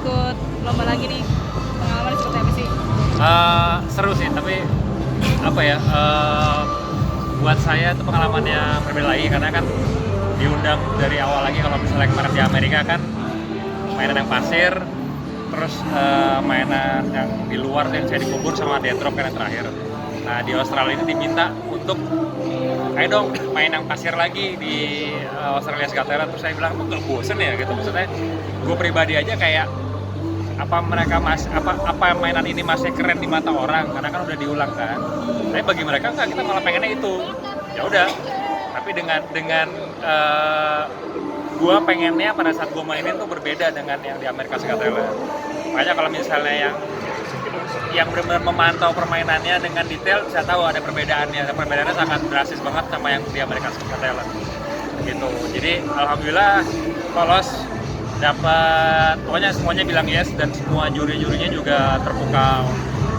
ikut lomba lagi nih, pengalaman seperti apa sih? Seru sih, tapi apa ya, buat saya itu pengalamannya berbeda lagi karena kan diundang dari awal lagi. Kalau misalnya kemarin di Amerika kan mainan yang pasir, terus mainan yang di luar yang saya dikubur sama death drop kan yang terakhir. Nah di Australia ini diminta untuk ayo dong main yang pasir lagi di Australia's Got Talent. Terus saya bilang kok nggak bosen ya gitu, maksudnya gue pribadi aja kayak apa mainan ini masih keren di mata orang karena kan udah diulang kan, tapi bagi mereka enggak, kita malah pengennya itu. Ya udah, tapi dengan gue pengennya pada saat gue mainin tuh berbeda dengan yang di Amerika Got Talent. Makanya kalau misalnya yang benar-benar memantau permainannya dengan detail bisa tahu ada perbedaannya sangat drastis banget sama yang di Amerika Got Talent gitu. Jadi alhamdulillah lolos, dapat, pokoknya semuanya bilang yes dan semua juri-jurinya juga terpukau.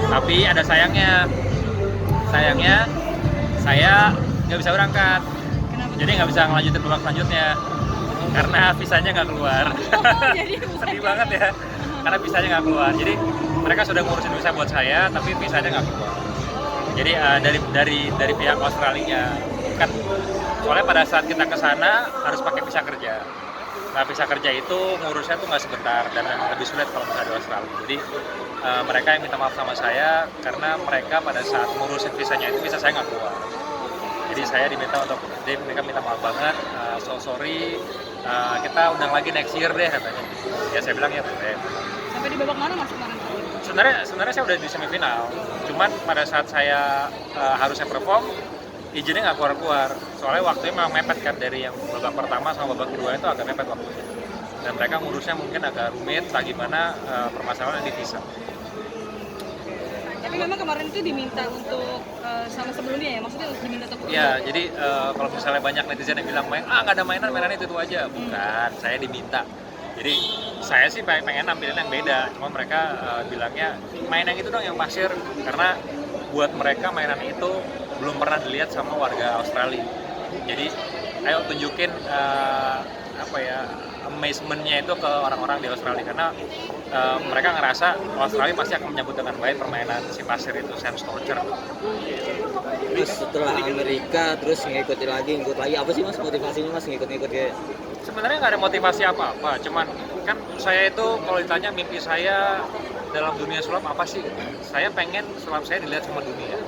Tapi ada sayangnya saya nggak bisa berangkat. Kenapa? Jadi nggak bisa ngelanjutin babak selanjutnya karena visanya nggak keluar. Jadi Sedih banget ya, karena visanya nggak keluar. Jadi mereka sudah ngurusin visa buat saya, tapi visanya nggak keluar. Jadi dari pihak Australia kan, soalnya pada saat kita ke sana harus pakai visa kerja. Nah visa kerja itu ngurusnya tuh nggak sebentar dan lebih sulit kalau misalnya di Australia. Jadi mereka yang minta maaf sama saya karena mereka pada saat ngurusin visanya itu visa saya nggak keluar. Jadi saya diminta untuk, jadi mereka minta maaf banget, so sorry, kita undang lagi next year deh katanya. Ya saya bilang ya boleh. sampai di babak mana mas kemarin? Sebenarnya saya udah di semifinal, cuman pada saat saya harusnya perform, izinnya nggak keluar-keluar. Soalnya waktunya memang mepet kan, dari yang babak pertama sama babak kedua itu agak mepet waktunya. Dan mereka ngurusnya mungkin agak rumit, lah gimana permasalahan di visa. Tapi memang kemarin itu diminta untuk sama sebelumnya ya, maksudnya diminta untuk Ya, jadi kalau misalnya banyak netizen yang bilang nggak ada mainan itu aja. Bukan, saya diminta. Jadi saya sih pengen nampilin yang beda, cuma mereka bilangnya main yang itu dong yang pasir, karena buat mereka mainan itu belum pernah dilihat sama warga Australia. Jadi ayo tunjukin amazement-nya itu ke orang-orang di Australia, karena mereka ngerasa Australia pasti akan menyambut dengan baik permainan si pasir itu, Sand Torture. Terus setelah Amerika terus ngikut lagi apa sih mas motivasinya mas ngikut kayak? Sebenarnya nggak ada motivasi apa-apa, cuman kan saya itu kalau ditanya mimpi saya dalam dunia sulap apa sih, saya pengen sulap saya dilihat sama dunia.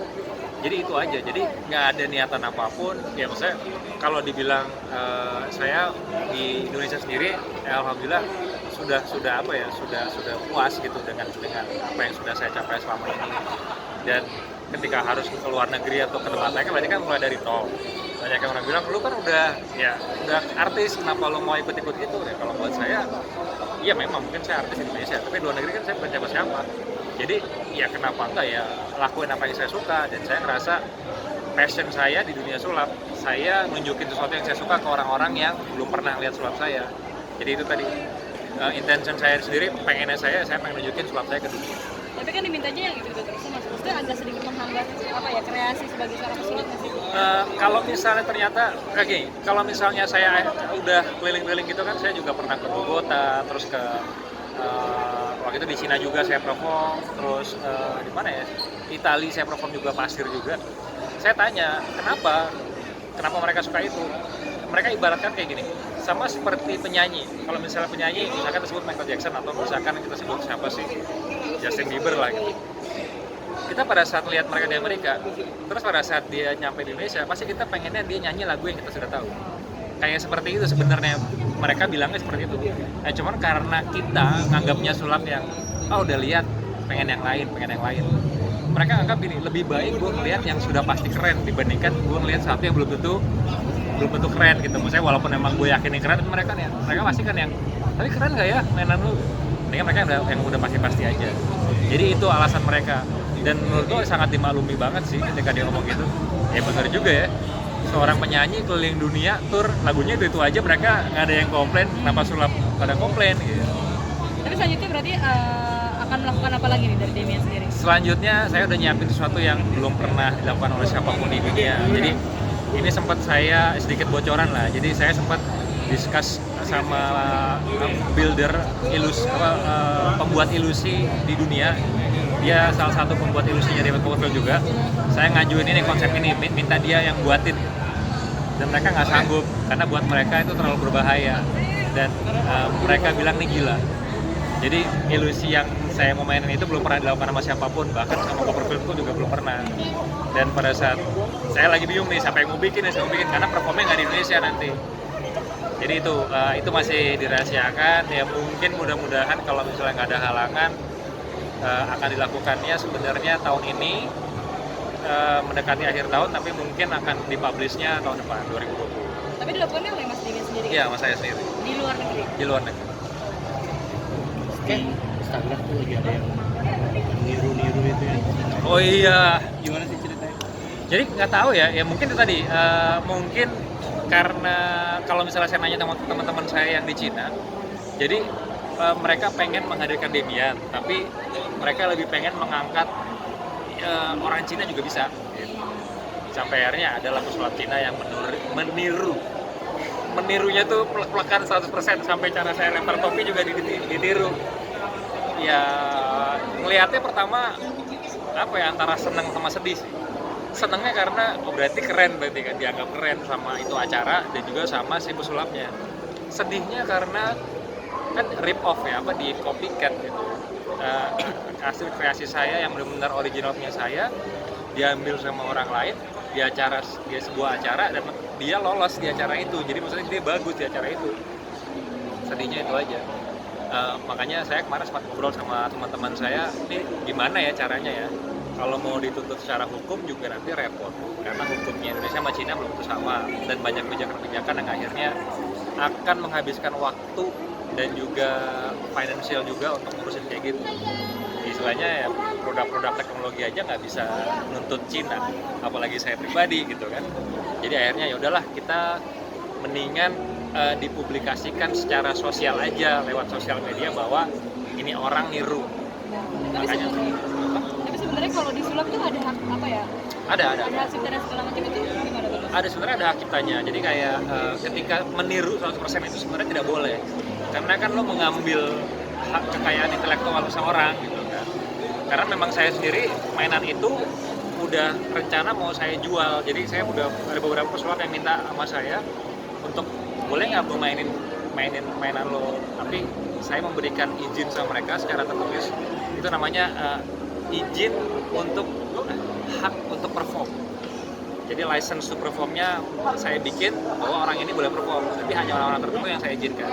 Jadi itu aja, jadi nggak ada niatan apapun. Ya maksudnya kalau dibilang saya di Indonesia sendiri, ya alhamdulillah sudah puas gitu dengan apa yang sudah saya capai selama ini. Dan ketika harus ke luar negeri atau ke tempat lain kan berarti kan mulai dari nol. Banyak yang orang bilang lu kan udah artis, kenapa lu mau ikut itu? Ya kalau buat saya, iya memang mungkin saya artis di Indonesia, tapi di luar negeri kan saya bukan siapa-siapa. Jadi ya kenapa enggak ya lakuin apa yang saya suka. Dan saya ngerasa passion saya di dunia sulap, saya nunjukin sesuatu yang saya suka ke orang-orang yang belum pernah lihat sulap saya. Jadi itu tadi intention saya sendiri, pengennya saya pengen nunjukin sulap saya ke dunia. tapi kan dimintanya yang itu terus mas, maksudnya agak sedikit menghambat kreasi sebagai seorang pesulap sih. Kalau misalnya ternyata kalau misalnya saya udah keliling-keliling gitu kan, saya juga pernah ke Bogota, terus ke waktu itu di Cina juga saya perform, terus di mana ya, Italia saya perform juga, pasir juga. Saya tanya kenapa mereka suka itu. Mereka ibaratkan kayak gini, sama seperti penyanyi. Kalau misalnya penyanyi, misalkan kita sebut Michael Jackson atau misalkan kita sebut siapa sih, Justin Bieber lah gitu. Kita pada saat lihat mereka di Amerika, terus pada saat dia nyampe di Indonesia, pasti kita pengennya dia nyanyi lagu yang kita sudah tahu. Kayak seperti itu sebenarnya, mereka bilangnya seperti itu. Nah, cuman karena kita nganggapnya sulap yang, udah lihat, pengen yang lain. Mereka anggap gini, lebih baik gue ngeliat yang sudah pasti keren dibandingkan gue ngeliat satu yang belum tentu keren gitu. Maksudnya walaupun emang gue yakin yang keren, mereka pasti kan yang, tapi keren nggak ya mainan lu? Dengan mereka yang udah pasti aja. Jadi itu alasan mereka. Dan menurut gue sangat dimaklumi banget sih ketika dia ngomong gitu. Ya benar juga ya. Seorang penyanyi keliling dunia, tur lagunya itu aja, mereka nggak ada yang komplain. Kenapa sulap pada komplain gitu. Tapi selanjutnya berarti akan melakukan apa lagi nih dari Demian sendiri? Selanjutnya saya udah nyiapin sesuatu yang belum pernah dilakukan oleh siapapun di dunia. Jadi ini sempat saya sedikit bocoran lah. Jadi saya sempat discuss sama builder pembuat ilusi di dunia. Dia salah satu pembuat ilusinya David Copperfield juga. Saya ngajuin ini konsep ini, minta dia yang buatin, dan mereka nggak sanggup karena buat mereka itu terlalu berbahaya, dan mereka bilang nih gila. Jadi ilusi yang saya mau mainin itu belum pernah dilakukan sama siapapun, bahkan sama Copperfield pun juga belum pernah. Dan pada saat saya lagi bingung nih siapa yang mau bikin, karena performnya nggak di Indonesia nanti. Jadi itu masih dirahasiakan. Ya mungkin mudah-mudahan kalau misalnya nggak ada halangan akan dilakukannya sebenarnya tahun ini, mendekati akhir tahun, tapi mungkin akan dipublishnya tahun depan 2020. Tapi dilakukannya oleh Mas Dini sendiri? Iya, Mas saya sendiri. Di luar negeri? Di luar negeri. Kan Instagram tuh lagi ada yang niru-niru itu ya. Oh iya. Gimana sih ceritanya? Jadi nggak tahu ya mungkin itu tadi, mungkin karena kalau misalnya saya nanya teman-teman saya yang di Cina, jadi mereka pengen menghadirkan Demian, tapi mereka lebih pengen mengangkat orang Cina juga bisa. Gitu. Sampai akhirnya ada pesulap Cina yang menirunya tuh plek-plekan 100%, sampai cara saya lempar topi juga ditiru. Ya ngelihatnya pertama apa ya, antara seneng sama sedih sih. Senengnya karena berarti kan dianggap keren sama itu acara dan juga sama si pesulapnya. Sedihnya karena kan rip off ya, di copycat gitu. Hasil kreasi saya yang benar-benar originalnya saya diambil sama orang lain di sebuah acara, dan dia lolos di acara itu. Jadi maksudnya dia bagus di acara itu. Sedihnya itu aja. Makanya saya kemarin sempat ngobrol sama teman-teman saya, ini gimana ya caranya ya, kalau mau dituntut secara hukum juga nanti repot, karena hukumnya Indonesia sama Cina belum tentu sama, dan banyak kebijakan-kebijakan yang akhirnya akan menghabiskan waktu dan juga financial juga untuk ngurusin kayak gitu. Istilahnya ya produk-produk teknologi aja nggak bisa nuntut Cina, apalagi saya pribadi gitu kan. Jadi akhirnya ya udahlah, kita mendingan dipublikasikan secara sosial aja, lewat sosial media, bahwa ini orang niru. Makanya tapi sebenarnya kalau disulap tuh ada hak apa ya? ada Hak cipta dan segala macam itu gimana tuh? ada sebenarnya ada hak ciptanya. Jadi kayak ketika meniru 100% itu sebenarnya tidak boleh, karena kan lo mengambil hak kekayaan intelektual seseorang gitu kan. Karena memang saya sendiri mainan itu udah rencana mau saya jual. Jadi saya udah ada beberapa pesulap yang minta sama saya untuk boleh nggak gue mainin mainan lo, tapi saya memberikan izin sama mereka secara tertulis. Itu namanya izin untuk hak untuk perform. Jadi license to performnya saya bikin bahwa orang ini boleh perform, tapi hanya orang-orang tertentu yang saya izinkan.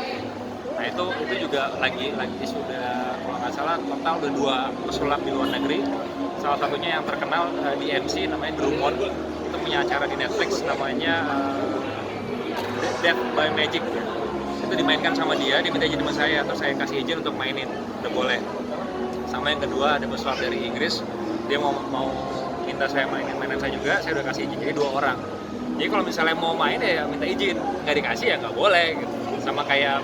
Nah itu juga lagi sudah, kalau nggak salah total udah 2 pesulap di luar negeri. Salah satunya yang terkenal di MC namanya Drummond, itu punya acara di Netflix namanya Death by Magic. Itu dimainkan sama dia minta izin sama saya, terus saya kasih izin untuk mainin, udah boleh. Sama yang kedua ada pesulap dari Inggris, dia mau minta saya mainin mainan saya juga, saya udah kasih izin. Jadi 2 orang. Jadi kalau misalnya mau main ya minta izin, nggak dikasih ya nggak boleh gitu. Sama kayak